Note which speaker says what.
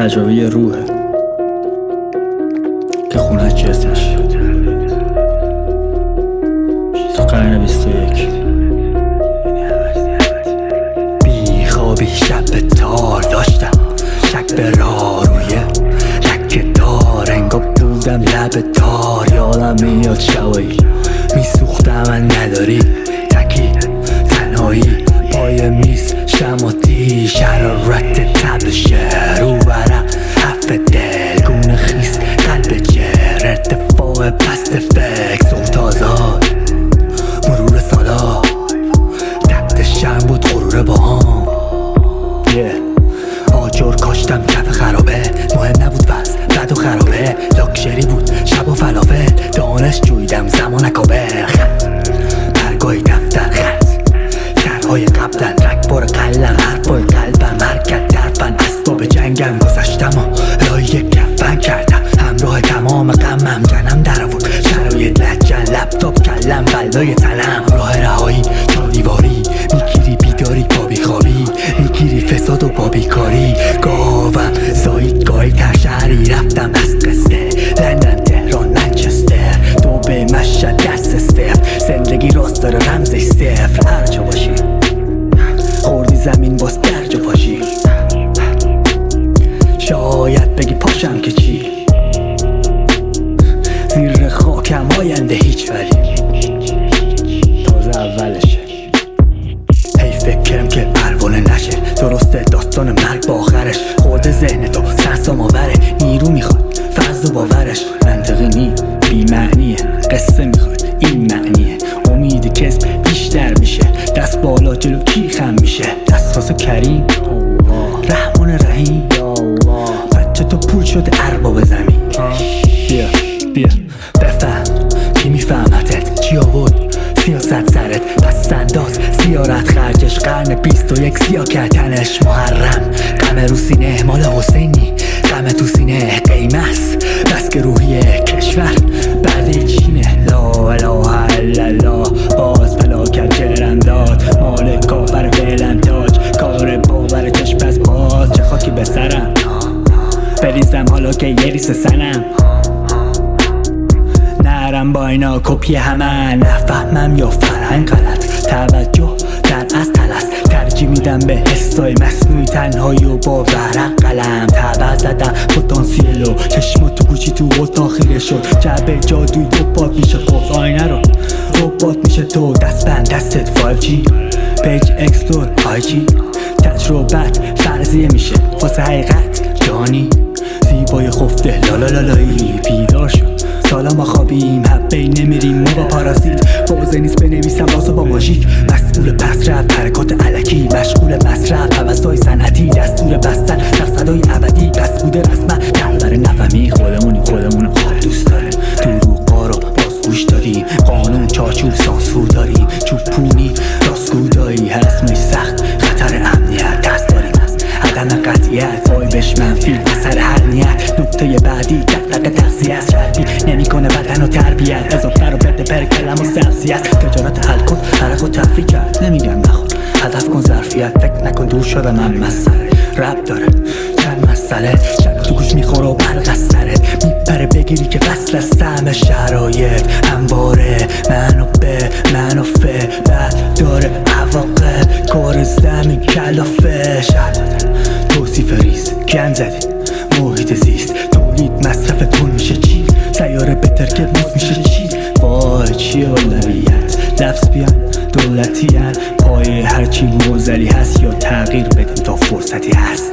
Speaker 1: تجربه روحه که خونه جسمش تو قرن 21.
Speaker 2: بیخوابی شب تار داشتم، شک به راه روی لکه دار، انگار بودم لب تار. یادم میاد شبایی میسوختم من نداری تکی تنهایی پای میز شماتی شرارت تب شهر و ورق حرف دل گونه خیس قلب جر ارتفاع پست فکر صبح تازاد مرور سالا تحت شرم بود غرور با هم آجر کاشتم کف خرابه مهم نبود بس بد و خرابه لاکشری بود شب و فلافل دانش جویدم زمان اکابر خط برگاهی دفتر خط درهای قبلن رکبار قلم حرفای قلبم حرکت درفن اسباب جنگم گذاشتم و راهی کفن کردم همراه تمام غمم جنم در آورد شرایط لجن لپتاپ کلم بلای تنم راه رهایی تا دیواری میگیری بیداری با بیخوابی میگیری فساد و با بیکاری گاوم زایید گاهی تر شهری رفتم از قصه لندن تهران منچستر دو به مشهد دست صفر زندگی راست داره رمزش صفر هر جا باشی خوردی زمین باز درجا پاشی شاید بگی پاشم که چی زیر خاکم آینده هیچ ولی تازه اولشه هی فکرم که پروانه نشه درسته داستان مرگ با آخرش خورده ذهن تو سرسام آوره نیرو میخواد فرض و باورش منطقی نی بی معنیه قصه میخواد این معنیه امید کسب بیشتر میشه دست بالا جلو کی خم میشه دست واسه کریم رحمان رحیم بچه تو پول شده ارباب زمین بیا بفهم کی میفهمتت چی آورد سیاست سرت پس انداز زیارت خرجش قرن 21 سیاه کردنش محرم غم رو سینه مال حسینی غم تو سینه قیمس بس که روحیه کشور بعد چینه لا اله الا الله باز فلاکت جرم داد مال کافر فعلا تاج کار باور چشم از باز چه خاکی به سرم بریزم حالا که یه ریس سنم نرم با اینا کپی همه نفهمم یا فرهنگ غلط توجه در از تلس ترجیح میدم به حسای مصنوعی تنهایی و با ورق قلم تبع زدم پتانسیلو چشم تو گوشی تو اتاق خیره شد جعبه جادوی ربات میشه قفل آینه رو ربات میشه تو دست بند دستت 5G پیج اکسپلور آیجی تجربت فرضیه میشه واسه حقیقت جانی زیبای خفته لالالالایی بیدار شد سالا ما خوابیم حبه نمیریم ما با پارازیت بازه نیست بنویسم راسو با ماژیک مسئول پس رفت حرکات علکی مشغول مصرف حوضای صنعتی دستور بستن در صدای ابدی بس بوده رسما دلبر نفهمی خودمونو خواب دوست داره دروغا رو باز گوش داریم قانون چارچوب سانسور داریم چوبونی راستگودایی هست سخت خطر امنیت دست داریم عدم قطعیت وایبش منفی اثر هر نیت نکته بعدی دقدقه تغذیه شربی نمیکنه بدن و تربیت اضافه رو بده پر کلم و سبزیت تجارت حل کن حرق و تفریح کرد نمیگم نخور هدف کن ظرفیت فکر نکن دور شده من مسئله رب داره چند مسئله شب تو گوش میخوره و برق از سرت میپره بگیری که وصل از سهم شرایط همواره منو به منو فه بعد داره عواقب کار زمین کلافه شد توصیف ریز گند زدی محیط زیست تولید مصرف تون میشه چی سیاره بهتر که موز میشه چی وای چی اولویت لفظ بیان دولتی هن پای هرچی موزلی هست یا تغییر بدیم تا فرصتی هست